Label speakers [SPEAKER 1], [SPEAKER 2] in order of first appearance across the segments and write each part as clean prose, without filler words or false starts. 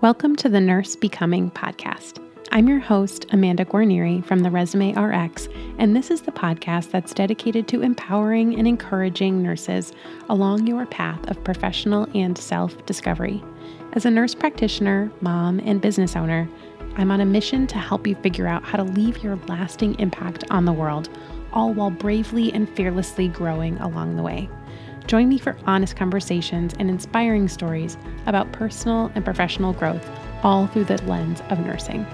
[SPEAKER 1] Welcome to the Nurse Becoming podcast. I'm your host, Amanda Guarnieri from the Resume RX, and this is the podcast that's dedicated to empowering and encouraging nurses along your path of professional and self-discovery. As a nurse practitioner, mom, and business owner, I'm on a mission to help you figure out how to leave your lasting impact on the world, all while bravely and fearlessly growing along the way. Join me for honest conversations and inspiring stories about personal and professional growth, all through the lens of nursing.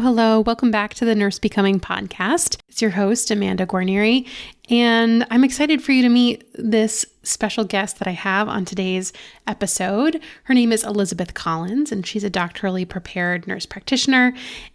[SPEAKER 1] Hello. Welcome back to the Nurse Becoming podcast. It's your host, Amanda Guarnieri, and I'm excited for you to meet this special guest that I have on today's episode. Her name is Elisabeth Collins, and she's a doctorally prepared nurse practitioner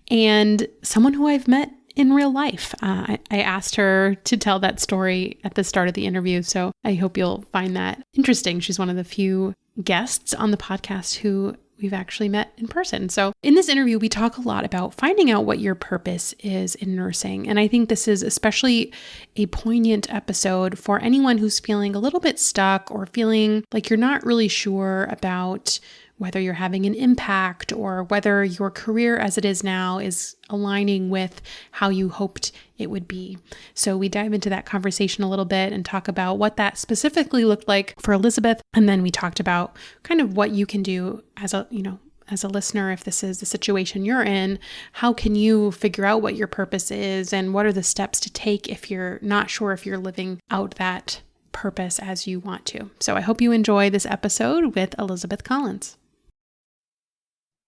[SPEAKER 1] and someone who I've met in real life. I asked her to tell that story at the start of the interview, so I hope you'll find that interesting. She's one of the few guests on the podcast who we've actually met in person. So in this interview, we talk a lot about finding out what your purpose is in nursing. And I think this is especially a poignant episode for anyone who's feeling a little bit stuck or feeling like you're not really sure about whether you're having an impact or whether your career as it is now is aligning with how you hoped it would be. So we dive into that conversation a little bit and talk about what that specifically looked like for Elisabeth. And then we talked about kind of what you can do as a listener, if this is the situation you're in. How can you figure out what your purpose is and what are the steps to take if you're not sure if you're living out that purpose as you want to. So I hope you enjoy this episode with Elisabeth Collins.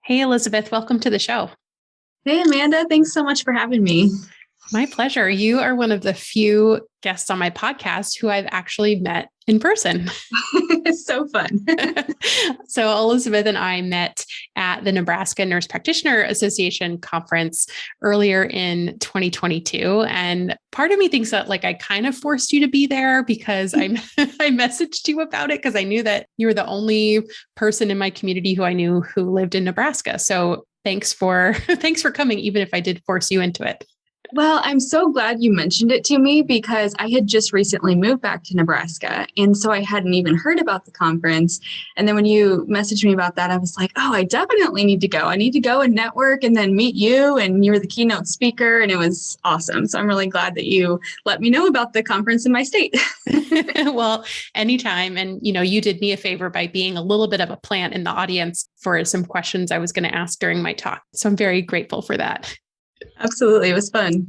[SPEAKER 1] Hey, Elisabeth, welcome to the show.
[SPEAKER 2] Hey, Amanda. Thanks so much for having me.
[SPEAKER 1] My pleasure. You are one of the few guests on my podcast who I've actually met in person.
[SPEAKER 2] It's so fun.
[SPEAKER 1] So Elisabeth and I met at the Nebraska Nurse Practitioner Association conference earlier in 2022. And part of me thinks that I kind of forced you to be there because I messaged you about it because I knew that you were the only person in my community who I knew who lived in Nebraska. So thanks for coming, even if I did force you into it.
[SPEAKER 2] Well, I'm so glad you mentioned it to me because I had just recently moved back to Nebraska. And so I hadn't even heard about the conference. And then when you messaged me about that, I was like, oh, I definitely need to go. I need to go and network and then meet you. And you were the keynote speaker. And it was awesome. So I'm really glad that you let me know about the conference in my state.
[SPEAKER 1] Well, anytime. And, you did me a favor by being a little bit of a plant in the audience for some questions I was going to ask during my talk. So I'm very grateful for that.
[SPEAKER 2] Absolutely. It was fun.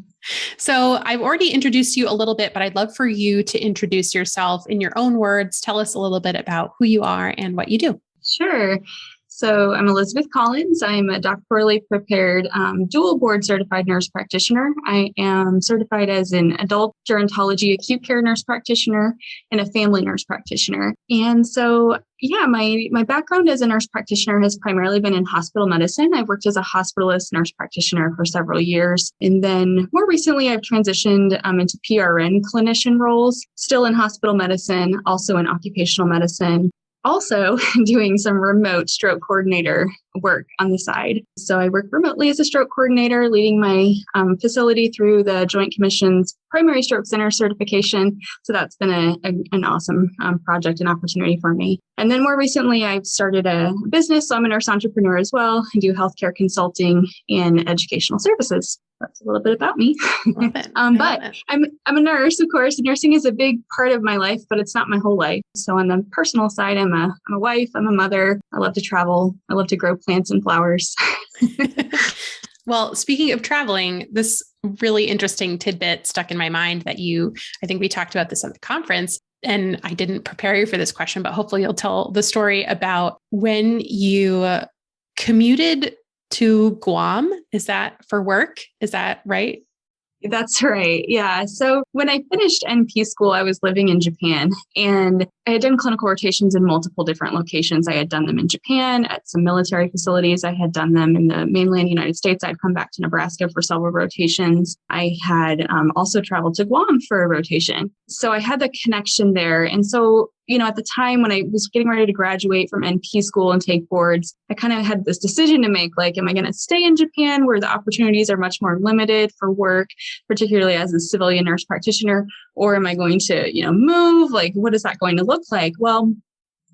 [SPEAKER 1] So I've already introduced you a little bit, but I'd love for you to introduce yourself in your own words. Tell us a little bit about who you are and what you do.
[SPEAKER 2] Sure. So I'm Elisabeth Collins. I'm a doctorally prepared dual board certified nurse practitioner. I am certified as an adult gerontology acute care nurse practitioner and a family nurse practitioner. And so, my background as a nurse practitioner has primarily been in hospital medicine. I've worked as a hospitalist nurse practitioner for several years. And then more recently, I've transitioned into PRN clinician roles, still in hospital medicine, also in occupational medicine. Also doing some remote stroke coordinator work on the side. So I work remotely as a stroke coordinator, leading my facility through the Joint Commission's Primary Stroke Center certification. So that's been an awesome project and opportunity for me. And then more recently, I've started a business. So I'm a nurse entrepreneur as well. I do healthcare consulting and educational services. That's a little bit about me. But I'm a nurse, of course. Nursing is a big part of my life, but it's not my whole life. So on the personal side, I'm a wife, I'm a mother. I love to travel. I love to grow plants and flowers.
[SPEAKER 1] Well, speaking of traveling, this really interesting tidbit stuck in my mind that I think we talked about this at the conference, and I didn't prepare you for this question, but hopefully you'll tell the story about when you commuted to Guam. Is that for work? Is that right?
[SPEAKER 2] That's right. Yeah. So when I finished NP school, I was living in Japan and I had done clinical rotations in multiple different locations. I had done them in Japan at some military facilities. I had done them in the mainland United States. I'd come back to Nebraska for several rotations. I had also traveled to Guam for a rotation. So I had the connection there. And so, at the time when I was getting ready to graduate from NP school and take boards, I kind of had this decision to make, like, am I going to stay in Japan where the opportunities are much more limited for work, particularly as a civilian nurse practitioner, or am I going to, move? Like, what is that going to look like? Well,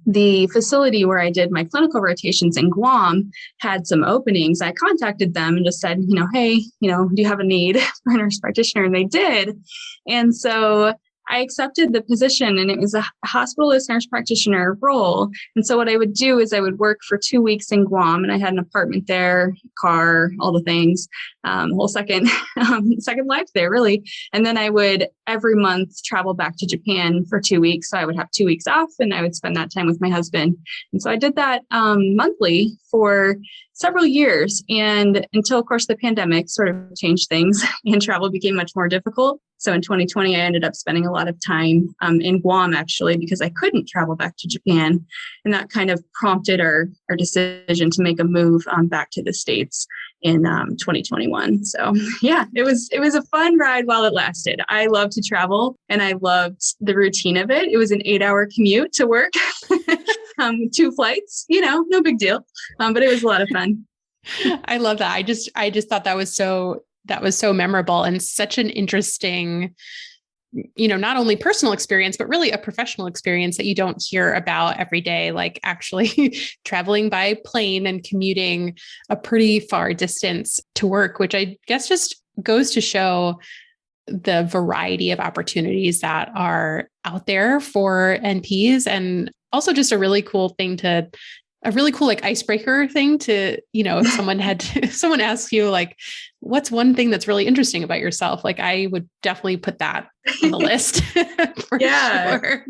[SPEAKER 2] the facility where I did my clinical rotations in Guam had some openings. I contacted them and just said, hey, do you have a need for a nurse practitioner? And they did. And so I accepted the position, and it was a hospitalist nurse practitioner role. And so what I would do is I would work for 2 weeks in Guam, and I had an apartment there, car, all the things, whole second life there, really. And then I would every month travel back to Japan for 2 weeks. So I would have 2 weeks off, and I would spend that time with my husband. And so I did that monthly for several years, and until, of course, the pandemic sort of changed things and travel became much more difficult. So in 2020, I ended up spending a lot of time in Guam, actually, because I couldn't travel back to Japan. And that kind of prompted our decision to make a move back to the States in 2021. So yeah, it was a fun ride while it lasted. I love to travel, and I loved the routine of it. It was an 8-hour commute to work, 2 flights, no big deal. But it was a lot of fun.
[SPEAKER 1] I love that. I just thought that was so memorable and such an interesting, not only personal experience, but really a professional experience that you don't hear about every day, like actually traveling by plane and commuting a pretty far distance to work, which I guess just goes to show the variety of opportunities that are out there for NPs, and also just a really cool like icebreaker thing to, if someone asks you, like, what's one thing that's really interesting about yourself? Like, I would definitely put that on the list. For sure.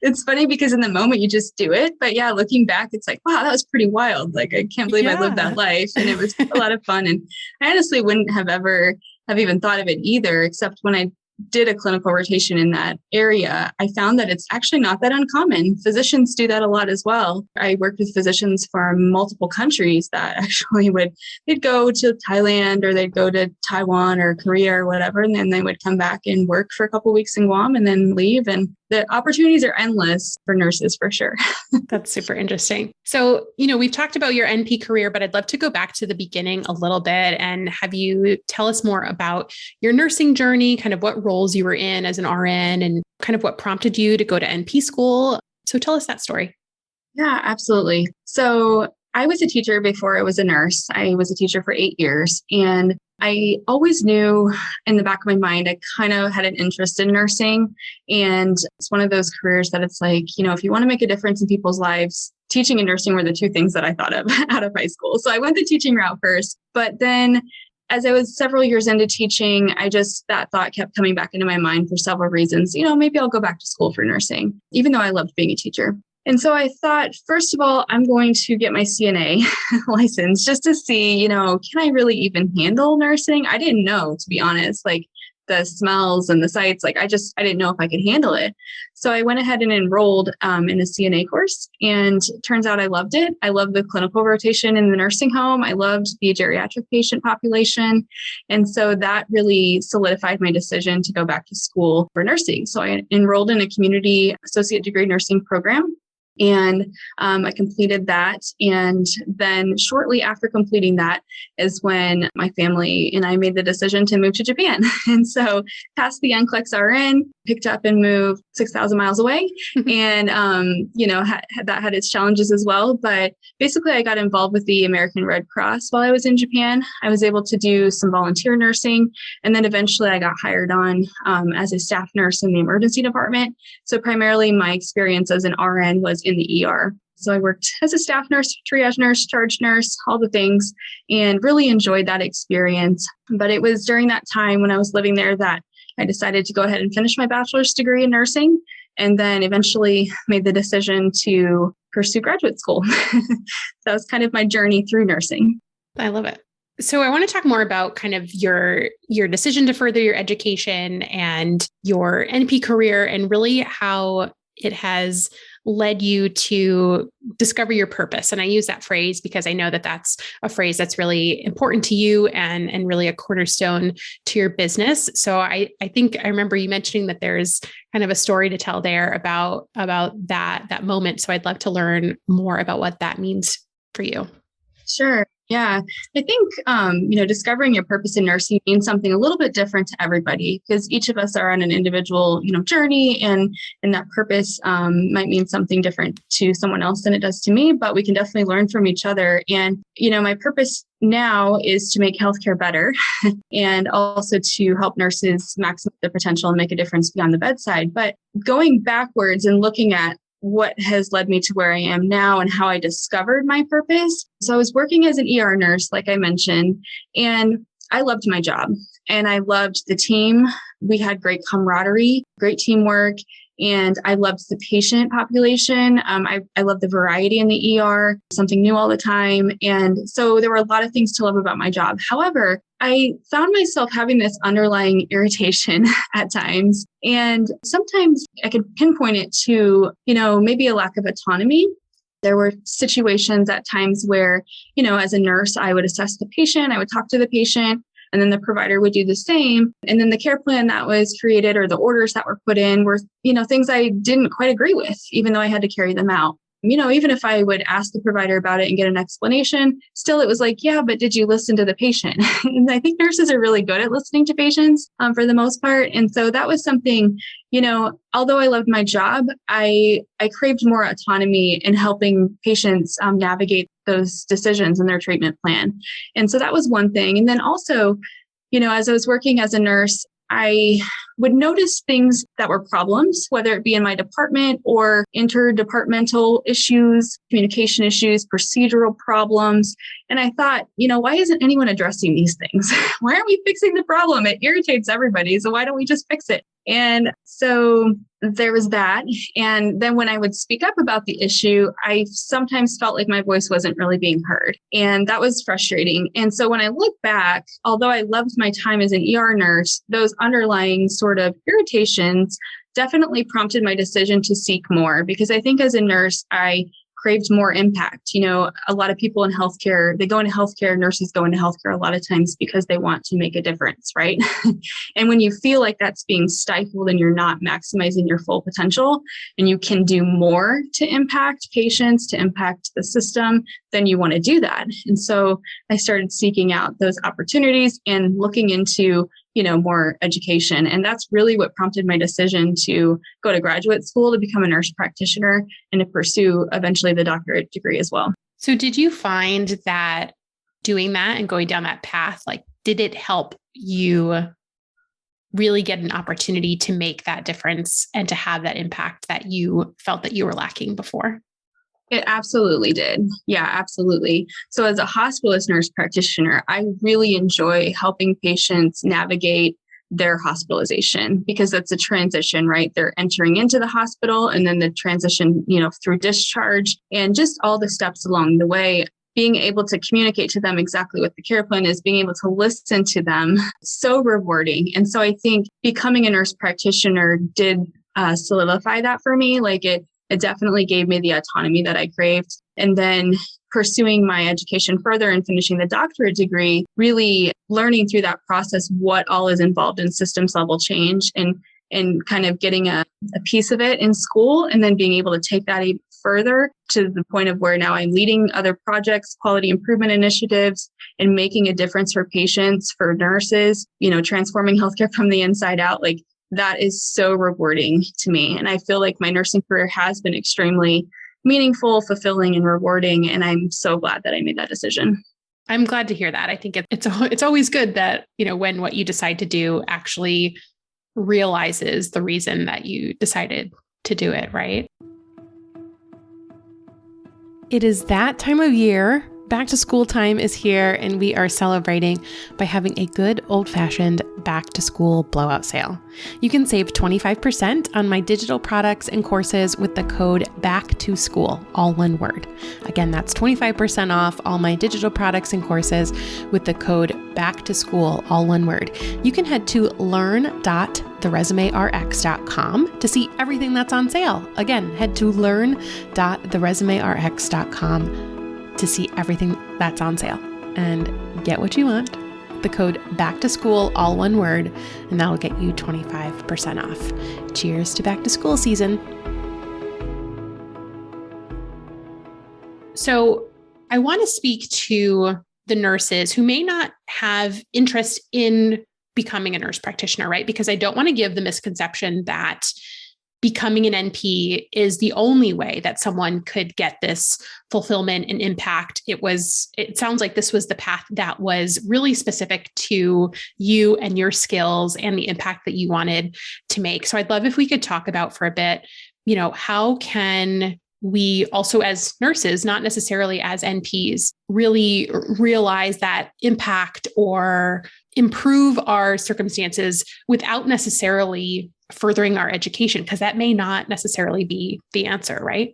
[SPEAKER 2] It's funny because in the moment you just do it. But yeah, looking back, it's like, wow, that was pretty wild. Like, I can't believe I lived that life. And it was a lot of fun. And I honestly wouldn't have even thought of it either, except when I did a clinical rotation in that area, I found that it's actually not that uncommon. Physicians do that a lot as well. I worked with physicians from multiple countries that actually they'd go to Thailand, or they'd go to Taiwan or Korea or whatever, and then they would come back and work for a couple of weeks in Guam and then leave. And the opportunities are endless for nurses, for sure.
[SPEAKER 1] That's super interesting. So, we've talked about your NP career, but I'd love to go back to the beginning a little bit and have you tell us more about your nursing journey, kind of what roles you were in as an RN, and kind of what prompted you to go to NP school. So tell us that story.
[SPEAKER 2] Yeah, absolutely. So I was a teacher before I was a nurse. I was a teacher for 8 years, and I always knew in the back of my mind, I kind of had an interest in nursing. And it's one of those careers that it's like, if you want to make a difference in people's lives, teaching and nursing were the 2 things that I thought of out of high school. So I went the teaching route first. But then as I was several years into teaching, that thought kept coming back into my mind for several reasons. maybe I'll go back to school for nursing, even though I loved being a teacher. And so I thought, first of all, I'm going to get my CNA license just to see, can I really even handle nursing? I didn't know, to be honest, like the smells and the sights, like I didn't know if I could handle it. So I went ahead and enrolled in a CNA course, and it turns out I loved it. I loved the clinical rotation in the nursing home. I loved the geriatric patient population. And so that really solidified my decision to go back to school for nursing. So I enrolled in a community associate degree nursing program. And I completed that. And then shortly after completing that is when my family and I made the decision to move to Japan. And so passed the NCLEX RN, picked up and moved 6,000 miles away. And, that had its challenges as well. But basically, I got involved with the American Red Cross while I was in Japan. I was able to do some volunteer nursing. And then eventually I got hired on as a staff nurse in the emergency department. So primarily my experience as an RN was in the ER. So I worked as a staff nurse, triage nurse, charge nurse, all the things, and really enjoyed that experience. But it was during that time when I was living there that I decided to go ahead and finish my bachelor's degree in nursing, and then eventually made the decision to pursue graduate school. That was kind of my journey through nursing.
[SPEAKER 1] I love it. So I want to talk more about kind of your decision to further your education and your NP career, and really how it has led you to discover your purpose. And I use that phrase because I know that that's a phrase that's really important to you and really a cornerstone to your business. So I think I remember you mentioning that there's kind of a story to tell there about that moment. So I'd love to learn more about what that means for you.
[SPEAKER 2] Sure. Yeah. I think, discovering your purpose in nursing means something a little bit different to everybody because each of us are on an individual, journey and that purpose might mean something different to someone else than it does to me, but we can definitely learn from each other. And, my purpose now is to make healthcare better and also to help nurses maximize their potential and make a difference beyond the bedside. But going backwards and looking at what has led me to where I am now and how I discovered my purpose. So I was working as an ER nurse, like I mentioned, and I loved my job and I loved the team. We had great camaraderie, great teamwork, and I loved the patient population. I loved the variety in the ER, something new all the time. And so there were a lot of things to love about my job. However, I found myself having this underlying irritation at times. And sometimes I could pinpoint it to, maybe a lack of autonomy. There were situations at times where, as a nurse, I would assess the patient, I would talk to the patient, and then the provider would do the same. And then the care plan that was created or the orders that were put in were, things I didn't quite agree with, even though I had to carry them out. Even if I would ask the provider about it and get an explanation, still it was like, yeah, but did you listen to the patient? And I think nurses are really good at listening to patients for the most part. And so that was something, although I loved my job, I craved more autonomy in helping patients navigate those decisions in their treatment plan. And so that was one thing. And then also, as I was working as a nurse, I would notice things that were problems, whether it be in my department or interdepartmental issues, communication issues, procedural problems. And I thought, why isn't anyone addressing these things? Why aren't we fixing the problem? It irritates everybody. So why don't we just fix it? And so there was that. And then when I would speak up about the issue, I sometimes felt like my voice wasn't really being heard. And that was frustrating. And so when I look back, although I loved my time as an ER nurse, those underlying sort of irritations definitely prompted my decision to seek more, because I think as a nurse, I craved more impact. A lot of people in healthcare, they go into healthcare, nurses go into healthcare a lot of times because they want to make a difference, right? And when you feel like that's being stifled and you're not maximizing your full potential and you can do more to impact patients, to impact the system, then you want to do that. And so I started seeking out those opportunities and looking into more education. And that's really what prompted my decision to go to graduate school to become a nurse practitioner and to pursue eventually the doctorate degree as well.
[SPEAKER 1] So did you find that doing that and going down that path, did it help you really get an opportunity to make that difference and to have that impact that you felt that you were lacking before?
[SPEAKER 2] It absolutely did. Yeah, absolutely. So as a hospitalist nurse practitioner, I really enjoy helping patients navigate their hospitalization because that's a transition, right? They're entering into the hospital and then the transition, through discharge and just all the steps along the way. Being able to communicate to them exactly what the care plan is, being able to listen to them, so rewarding. And so I think becoming a nurse practitioner did solidify that for me. It definitely gave me the autonomy that I craved. And then pursuing my education further and finishing the doctorate degree, really learning through that process what all is involved in systems level change and kind of getting a piece of it in school and then being able to take that even further to the point of where now I'm leading other projects, quality improvement initiatives, and making a difference for patients, for nurses, transforming healthcare from the inside out. That is so rewarding to me. And I feel like my nursing career has been extremely meaningful, fulfilling, and rewarding. And I'm so glad that I made that decision.
[SPEAKER 1] I'm glad to hear that. I think it's always good that, when what you decide to do actually realizes the reason that you decided to do it, right? It is that time of year Back to school time is here, and we are celebrating by having a good old-fashioned back to school blowout sale. You can save 25% on my digital products and courses with the code BACKTOSCHOOL, all one word. Again, that's 25% off all my digital products and courses with the code BACKTOSCHOOL, all one word. You can head to learn.theresumérx.com to see everything that's on sale. Again, head to learn.theresumérx.com to see everything that's on sale and get what you want. The code back to school, all one word, and that'll get you 25% off. Cheers to back to school season. So I want to speak to the nurses who may not have interest in becoming a nurse practitioner, right? Because I don't want to give the misconception that becoming an NP is the only way that someone could get this fulfillment and impact. It sounds like this was the path that was really specific to you and your skills and the impact that you wanted to make. So I'd love if we could talk about for a bit, how can we also as nurses, not necessarily as NPs, really realize that impact or improve our circumstances without necessarily furthering our education, because that may not necessarily be the answer, right?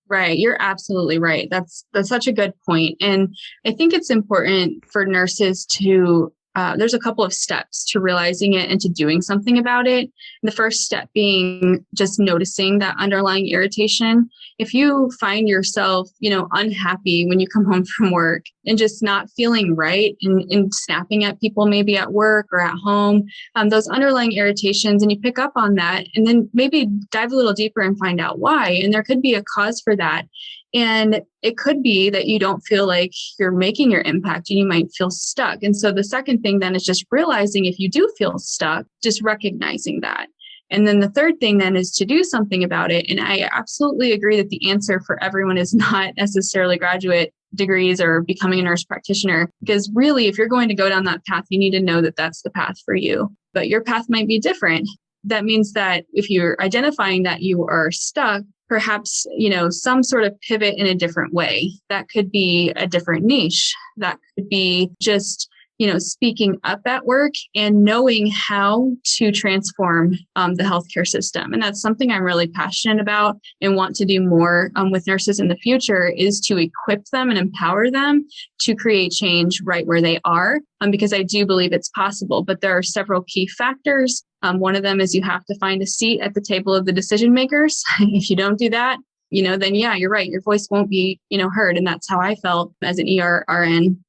[SPEAKER 2] Right. You're absolutely right. That's such a good point. And I think it's important for nurses to, there's a couple of steps to realizing it and to doing something about it. The first step being just noticing that underlying irritation. If you find yourself, unhappy when you come home from work and just not feeling right and snapping at people, maybe at work or at home, those underlying irritations, and you pick up on that and then maybe dive a little deeper and find out why. And there could be a cause for that. And it could be that you don't feel like you're making your impact and you might feel stuck. And so the second thing then is just realizing if you do feel stuck, just recognizing that. And then the third thing then is to do something about it. And I absolutely agree that the answer for everyone is not necessarily graduate degrees or becoming a nurse practitioner, because really, if you're going to go down that path, you need to know that that's the path for you. But your path might be different. That means that if you're identifying that you are stuck, perhaps, some sort of pivot in a different way. That could be a different niche. That could be just, speaking up at work and knowing how to transform the healthcare system. And that's something I'm really passionate about and want to do more with nurses in the future, is to equip them and empower them to create change right where they are, because I do believe it's possible. But there are several key factors. One of them is you have to find a seat at the table of the decision makers. If you don't do that, then yeah, you're right. Your voice won't be, heard. And that's how I felt as an ER RN.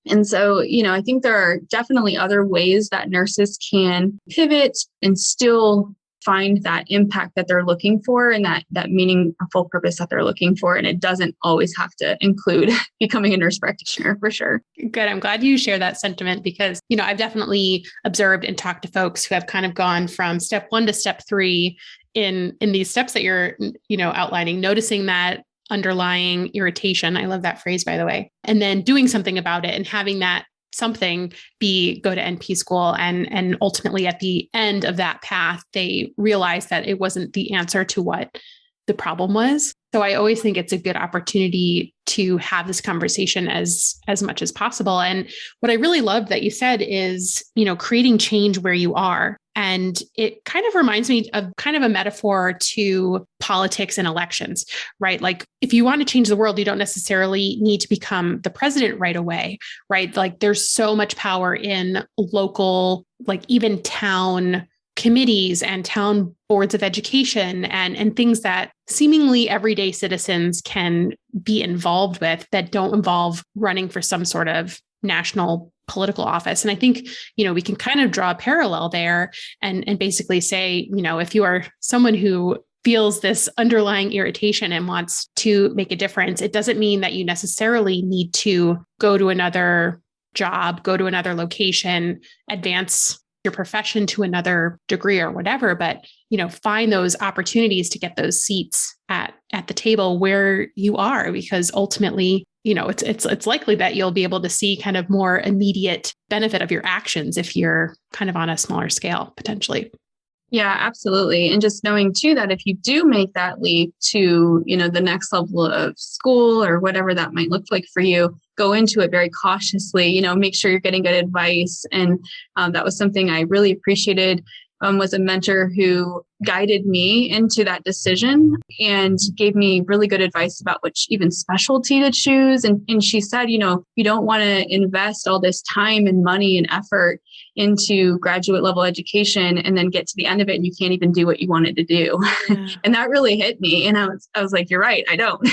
[SPEAKER 2] And so, I think there are definitely other ways that nurses can pivot and still find that impact that they're looking for and that meaningful purpose that they're looking for. And it doesn't always have to include becoming a nurse practitioner, for sure.
[SPEAKER 1] Good. I'm glad you share that sentiment because, I've definitely observed and talked to folks who have kind of gone from step 1 to step 3 in these steps that you're, outlining, noticing that underlying irritation. I love that phrase, by the way. And then doing something about it and having that something be go to NP school. And ultimately at the end of that path, they realize that it wasn't the answer to what the problem was. So I always think it's a good opportunity to have this conversation as much as possible. And what I really loved that you said is, creating change where you are. And it kind of reminds me of kind of a metaphor to politics and elections, right? Like if you want to change the world, you don't necessarily need to become the president right away, right? Like there's so much power in local, like even town committees and town boards of education and things that seemingly everyday citizens can be involved with that don't involve running for some sort of national political office. And I think, we can kind of draw a parallel there and basically say, if you are someone who feels this underlying irritation and wants to make a difference, it doesn't mean that you necessarily need to go to another job, go to another location, advance your profession to another degree or whatever, but, find those opportunities to get those seats at the table where you are, because ultimately, it's likely that you'll be able to see kind of more immediate benefit of your actions if you're kind of on a smaller scale, potentially.
[SPEAKER 2] Yeah, absolutely. And just knowing too that if you do make that leap to, the next level of school or whatever that might look like for you, go into it very cautiously, make sure you're getting good advice. And that was something I really appreciated. Was a mentor who guided me into that decision and gave me really good advice about which even specialty to choose. And she said, you don't want to invest all this time and money and effort into graduate level education and then get to the end of it and you can't even do what you wanted to do. Yeah. And that really hit me. And I was like, you're right, I don't.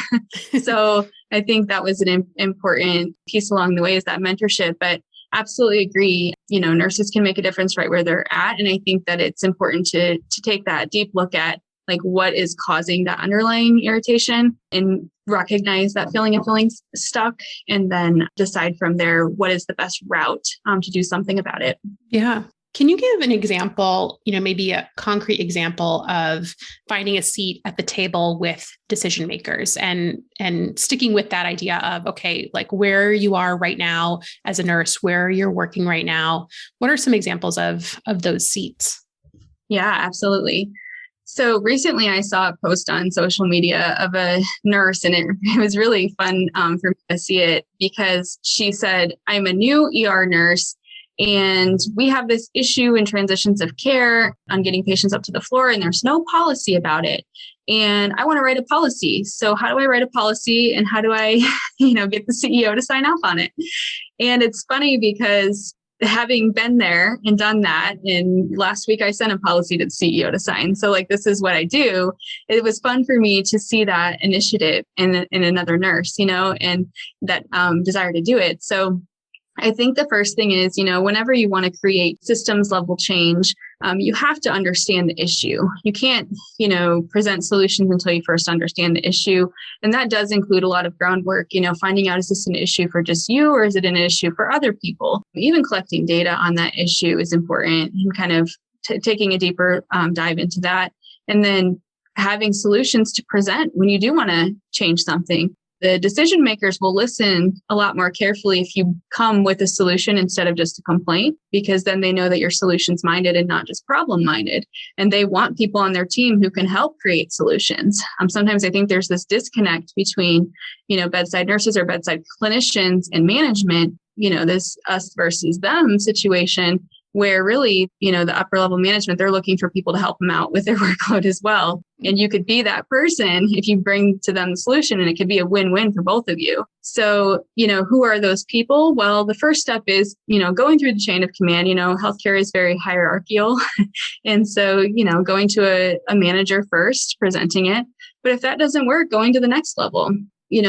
[SPEAKER 2] So I think that was an important piece along the way, is that mentorship. But absolutely agree. Nurses can make a difference right where they're at. And I think that it's important to take that deep look at like what is causing that underlying irritation and recognize that feeling of feeling stuck, and then decide from there what is the best route to do something about it.
[SPEAKER 1] Yeah. Can you give an example, maybe a concrete example of finding a seat at the table with decision makers and sticking with that idea of, okay, like where you are right now as a nurse, where you're working right now? What are some examples of those seats?
[SPEAKER 2] Yeah, absolutely. So recently I saw a post on social media of a nurse, and it was really fun for me to see it, because she said, I'm a new ER nurse and we have this issue in transitions of care on getting patients up to the floor, and there's no policy about it. And I want to write a policy. So how do I write a policy, and how do I, get the CEO to sign off on it? And it's funny because having been there and done that, and last week I sent a policy to the CEO to sign. So like, this is what I do. It was fun for me to see that initiative in another nurse, and that desire to do it. So I think the first thing is, whenever you want to create systems level change, you have to understand the issue. You can't, present solutions until you first understand the issue. And that does include a lot of groundwork, finding out, is this an issue for just you, or is it an issue for other people? Even collecting data on that issue is important, and kind of taking a deeper dive into that. And then having solutions to present when you do want to change something. The decision makers will listen a lot more carefully if you come with a solution instead of just a complaint, because then they know that you're solutions minded and not just problem minded. And they want people on their team who can help create solutions. Sometimes I think there's this disconnect between, bedside nurses or bedside clinicians and management, this us versus them situation, where really, the upper level management, they're looking for people to help them out with their workload as well. And you could be that person if you bring to them the solution, and it could be a win-win for both of you. So, who are those people? Well, the first step is, going through the chain of command. Healthcare is very hierarchical. And so, going to a manager first, presenting it. But if that doesn't work, going to the next level.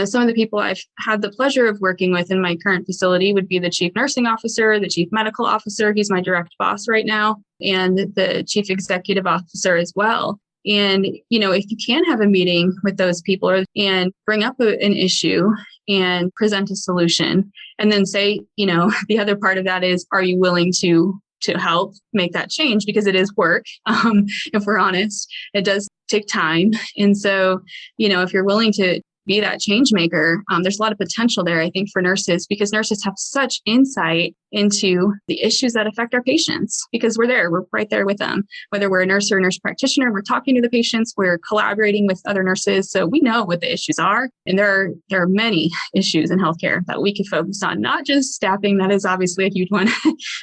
[SPEAKER 2] Some of the people I've had the pleasure of working with in my current facility would be the chief nursing officer, the chief medical officer. He's my direct boss right now, and the chief executive officer as well. And, if you can have a meeting with those people and bring up an issue and present a solution, and then say, the other part of that is, are you willing to help make that change? Because it is work. If we're honest, it does take time. And so, if you're willing to be that change maker, there's a lot of potential there, I think, for nurses, because nurses have such insight into the issues that affect our patients, because we're right there with them. Whether we're a nurse or a nurse practitioner, we're talking to the patients, we're collaborating with other nurses. So we know what the issues are. And there are many issues in healthcare that we could focus on, not just staffing. That is obviously a huge one,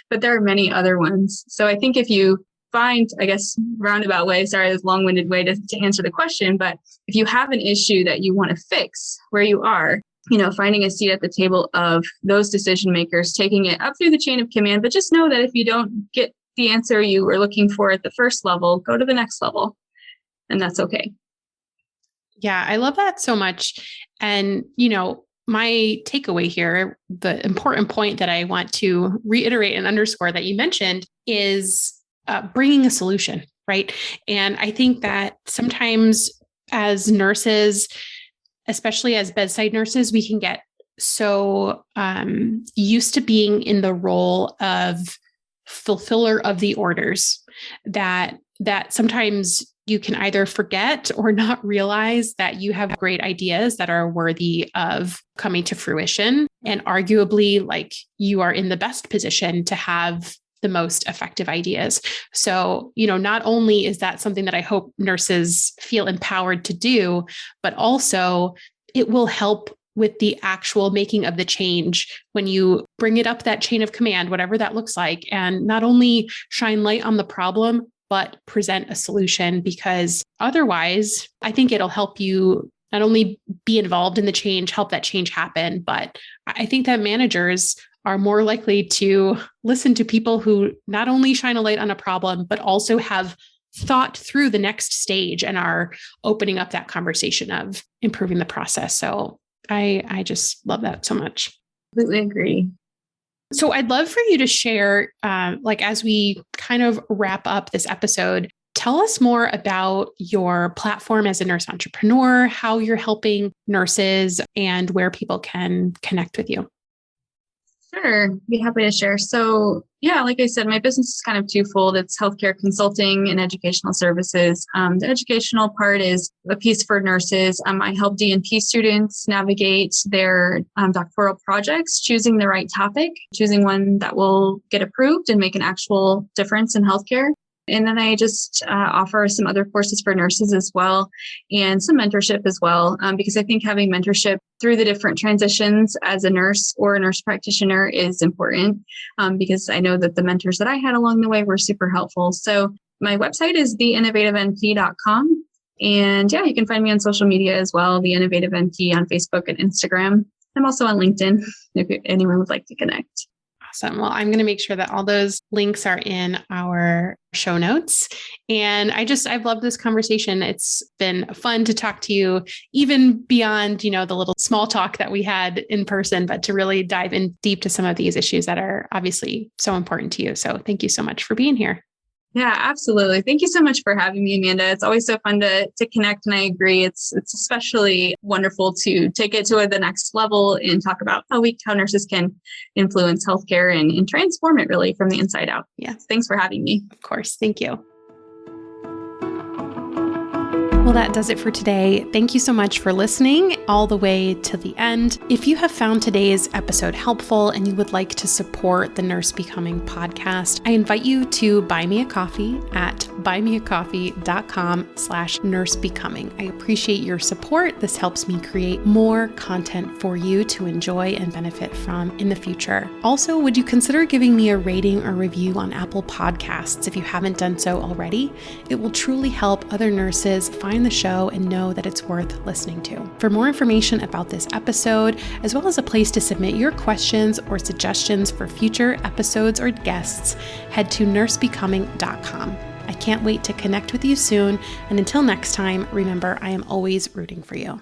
[SPEAKER 2] but there are many other ones. So I think if you find, I guess, roundabout way, sorry, this long-winded way to answer the question, but if you have an issue that you want to fix where you are, finding a seat at the table of those decision makers, taking it up through the chain of command, but just know that if you don't get the answer you were looking for at the first level, go to the next level, and that's okay.
[SPEAKER 1] Yeah, I love that so much. And, my takeaway here, the important point that I want to reiterate and underscore that you mentioned is bringing a solution, right? And I think that sometimes as nurses, especially as bedside nurses, we can get so used to being in the role of fulfiller of the orders that sometimes you can either forget or not realize that you have great ideas that are worthy of coming to fruition. And arguably, like, you are in the best position to have the most effective ideas. So, not only is that something that I hope nurses feel empowered to do, but also it will help with the actual making of the change when you bring it up that chain of command, whatever that looks like, and not only shine light on the problem, but present a solution, because otherwise I think it'll help you not only be involved in the change, help that change happen, but I think that managers are more likely to listen to people who not only shine a light on a problem, but also have thought through the next stage and are opening up that conversation of improving the process. So I just love that so much.
[SPEAKER 2] Completely agree.
[SPEAKER 1] So I'd love for you to share, as we kind of wrap up this episode, tell us more about your platform as a nurse entrepreneur, how you're helping nurses, and where people can connect with you.
[SPEAKER 2] Sure. Be happy to share. So yeah, like I said, my business is kind of twofold. It's healthcare consulting and educational services. The educational part is a piece for nurses. I help D&P students navigate their doctoral projects, choosing the right topic, choosing one that will get approved and make an actual difference in healthcare. And then I just offer some other courses for nurses as well, and some mentorship as well, because I think having mentorship through the different transitions as a nurse or a nurse practitioner is important, because I know that the mentors that I had along the way were super helpful. So my website is theinnovativенp.com. And yeah, you can find me on social media as well, The Innovative NP on Facebook and Instagram. I'm also on LinkedIn if anyone would like to connect.
[SPEAKER 1] Awesome. Well, I'm going to make sure that all those links are in our show notes. And I've loved this conversation. It's been fun to talk to you, even beyond, the little small talk that we had in person, but to really dive in deep to some of these issues that are obviously so important to you. So thank you so much for being here.
[SPEAKER 2] Yeah, absolutely. Thank you so much for having me, Amanda. It's always so fun to connect. And I agree. It's especially wonderful to take it to the next level and talk about how nurses can influence healthcare and transform it really from the inside out. Yeah. Thanks for having me.
[SPEAKER 1] Of course. Thank you. Well, that does it for today. Thank you so much for listening all the way to the end. If you have found today's episode helpful and you would like to support the Nurse Becoming podcast, I invite you to buy me a coffee at buymeacoffee.com/nursebecoming. I appreciate your support. This helps me create more content for you to enjoy and benefit from in the future. Also, would you consider giving me a rating or review on Apple Podcasts if you haven't done so already? It will truly help other nurses find the show and know that it's worth listening to. For more information about this episode, as well as a place to submit your questions or suggestions for future episodes or guests, head to nursebecoming.com. I can't wait to connect with you soon. And until next time, remember, I am always rooting for you.